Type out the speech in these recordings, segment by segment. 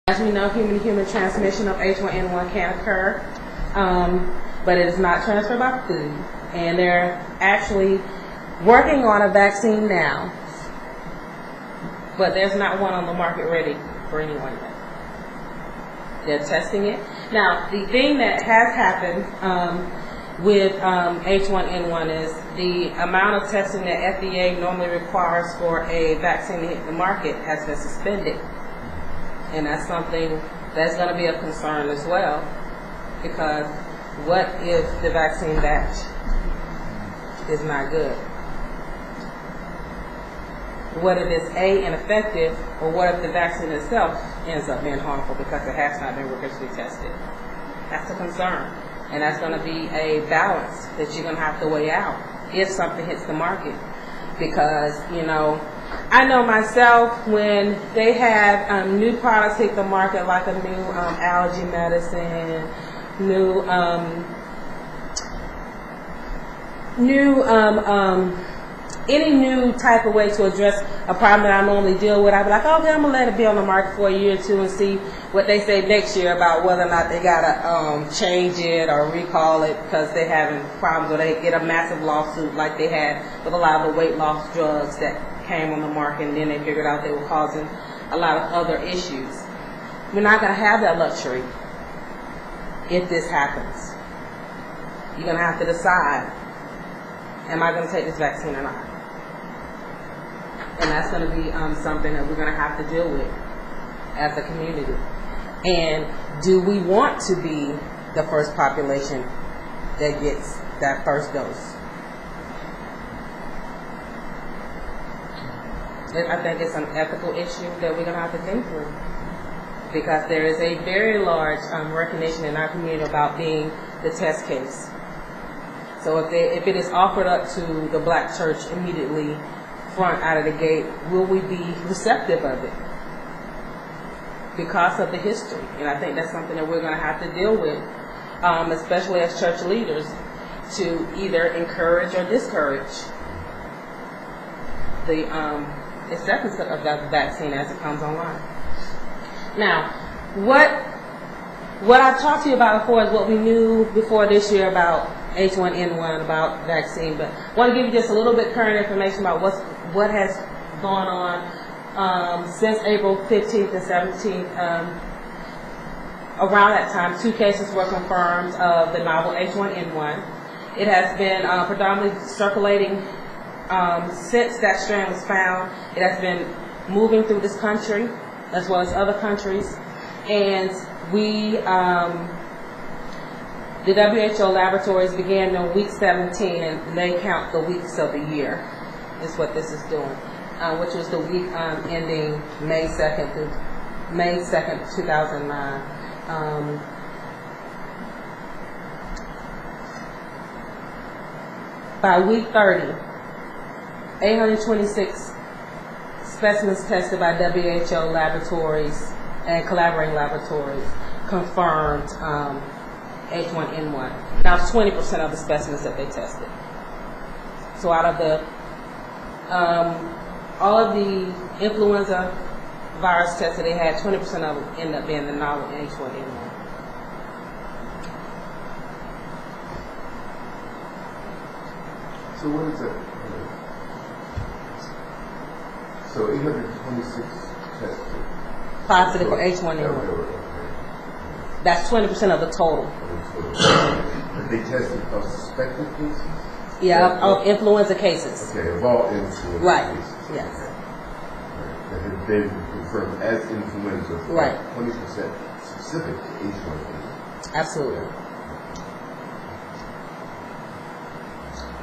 As we know, human-to-human transmission of H1N1 can occur, but it is not transferred by food. And they're actually working on a vaccine now, but there's not one on the market ready for anyone yet. They're testing it. Now, the thing that has happened with H1N1 is the amount of testing that FDA normally requires for a vaccine to hit the market has been suspended. And that's something that's going to be a concern as well, because what if the vaccine batch is not good? What if it's ineffective, or what if the vaccine itself ends up being harmful because it has not been rigorously tested? That's a concern, and that's going to be a balance that you're going to have to weigh out if something hits the market. Because, I know myself, when they have new products hit the market, like a new allergy medicine, any new type of way to address a problem that I normally deal with, I'd be like, okay, I'm going to let it be on the market for a year or two and see what they say next year about whether or not they got to change it or recall it because they're having problems, or they get a massive lawsuit like they had with a lot of the weight loss drugs that came on the market, and then they figured out they were causing a lot of other issues. We're not going to have that luxury if this happens. You're going to have to decide, am I going to take this vaccine or not? And that's going to be something that we're going to have to deal with as a community. And do we want to be the first population that gets that first dose? I think it's an ethical issue that we're going to have to think through, because there is a very large recognition in our community about being the test case. So if it is offered up to the black church immediately front out of the gate, will we be receptive of it because of the history? And I think that's something that we're going to have to deal with, especially as church leaders, to either encourage or discourage the acceptance of that vaccine as it comes online. Now, what I've talked to you about before is what we knew before this year about H1N1, about vaccine, but I want to give you just a little bit current information about what has gone on since April 15th and 17th. Around that time, 2 cases were confirmed of the novel H1N1. It has been predominantly circulating since that strain was found. It has been moving through this country as well as other countries, and the WHO laboratories began on week 17, and they count the weeks of the year, is what this is doing, which was the week ending May 2nd, 2009. By week 30, 826 specimens tested by WHO laboratories and collaborating laboratories confirmed H1N1. Now it's 20% of the specimens that they tested. So out of the all of the influenza virus tests that they had, 20% of them ended up being the novel H1N1. So what is that? So 826 tested. Positive for H1N1. That's 20% of the total. And they tested of suspected cases? Yeah, of influenza cases. Okay, of all influenza right. cases. Yes. Right. That have been confirmed as influenza. Right. 20% specific to H1N1. Absolutely.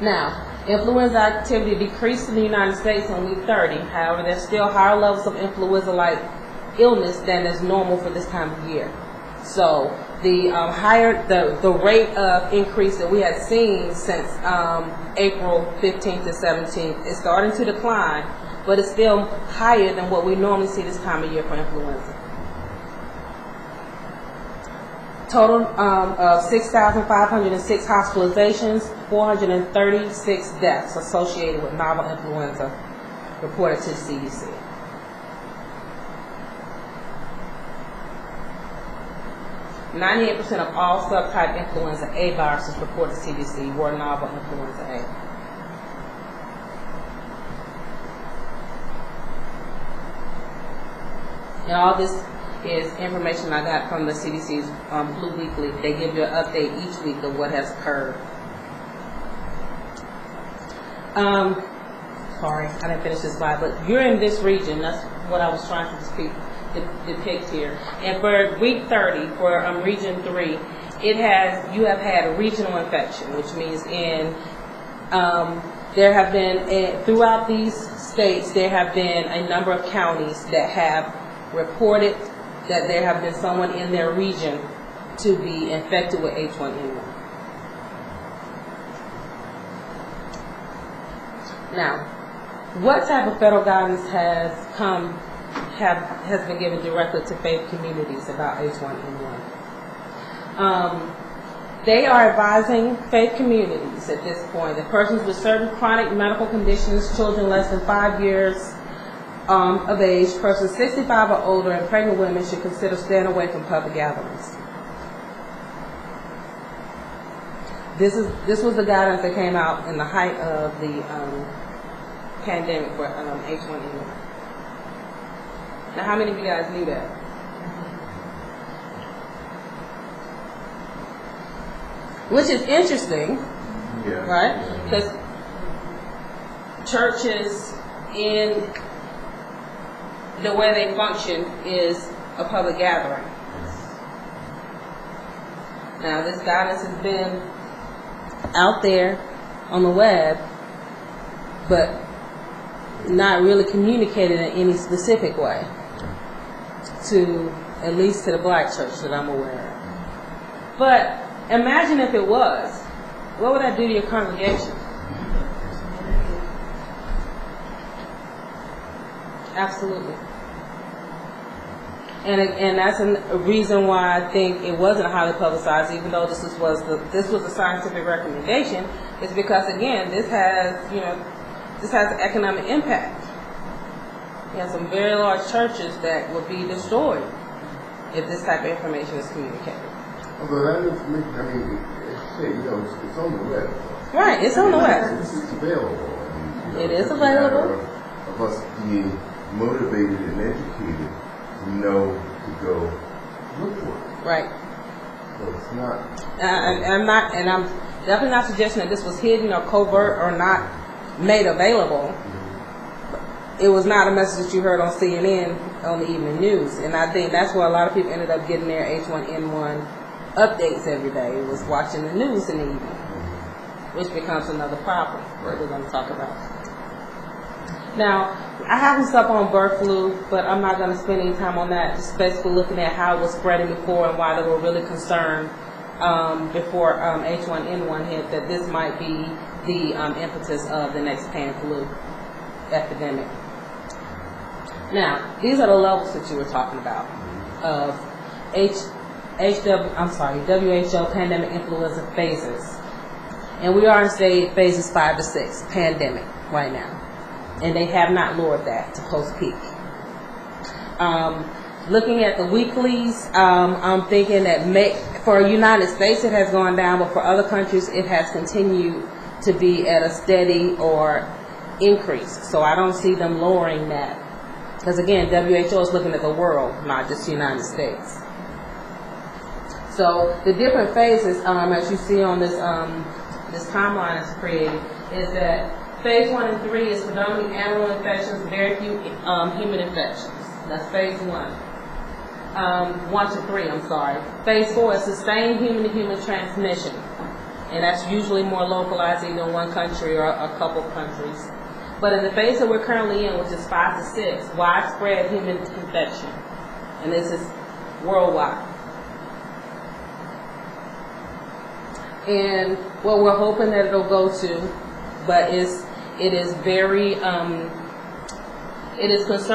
Now, influenza activity decreased in the United States on week 30. However, there's still higher levels of influenza-like illness than is normal for this time of year. So the the rate of increase that we had seen since April 15th to 17th is starting to decline, but it's still higher than what we normally see this time of year for influenza. Total of 6,506 hospitalizations, 436 deaths associated with novel influenza reported to the CDC. 98% of all subtype influenza A viruses reported CDC were novel influenza A. And all this is information I got from the CDC's Flu Weekly. They give you an update each week of what has occurred. Sorry, I didn't finish this slide, but you're in this region. That's what I was trying to depict here. And for week 30, for region 3, you have had a regional infection, which means there have been, throughout these states, there have been a number of counties that have reported that there have been someone in their region to be infected with H1N1. Now, what type of federal guidance has been given directly to faith communities about H1N1? They are advising faith communities at this point that persons with certain chronic medical conditions, children less than 5 years of age, persons 65 or older, and pregnant women should consider staying away from public gatherings. This was the guidance that came out in the height of the pandemic for H1N1. Now, how many of you guys knew that? Which is interesting, Yeah. right? Because churches, in the way they function, is a public gathering. Now, this guidance has been out there on the web, but not really communicated in any specific way at least to the black church that I'm aware of. But imagine if it was. What would that do to your congregation? Absolutely. And that's a reason why I think it wasn't highly publicized, even though this was a scientific recommendation, is because, again, this has an economic impact. You have some very large churches that would be destroyed if this type of information is communicated. Although that information, I mean, it's on the web. Right, it's on the web. It's available. It is available. Of us being motivated and educated to know to go look for it. Right. So it's not. I'm definitely not suggesting that this was hidden or covert or not made available. It was not a message that you heard on CNN on the evening news, and I think that's where a lot of people ended up getting their H1N1 updates every day. It was watching the news in the evening, which becomes another problem that we're going to talk about. Now, I have some stuff on bird flu, but I'm not going to spend any time on that. Just basically looking at how it was spreading before and why they were really concerned before H1N1 hit that this might be the impetus of the next pan flu epidemic. Now, these are the levels that you were talking about of WHO pandemic influenza phases. And we are in phases 5 to 6, pandemic right now. And they have not lowered that to post-peak. Looking at the weeklies, I'm thinking that for the United States it has gone down, but for other countries it has continued to be at a steady or increase. So I don't see them lowering that. Because again, WHO is looking at the world, not just the United States. So the different phases, as you see on this this timeline is created, is that phase 1 and 3 is predominantly animal infections, very few human infections. That's phase 1. 1 to 3, I'm sorry. Phase 4 is sustained human-to-human transmission. And that's usually more localized either in one country or a couple countries. But in the phase that we're currently in, which is 5 to 6, widespread human infection. And this is worldwide. And what we're hoping that it'll go to, but it is very, it is concerned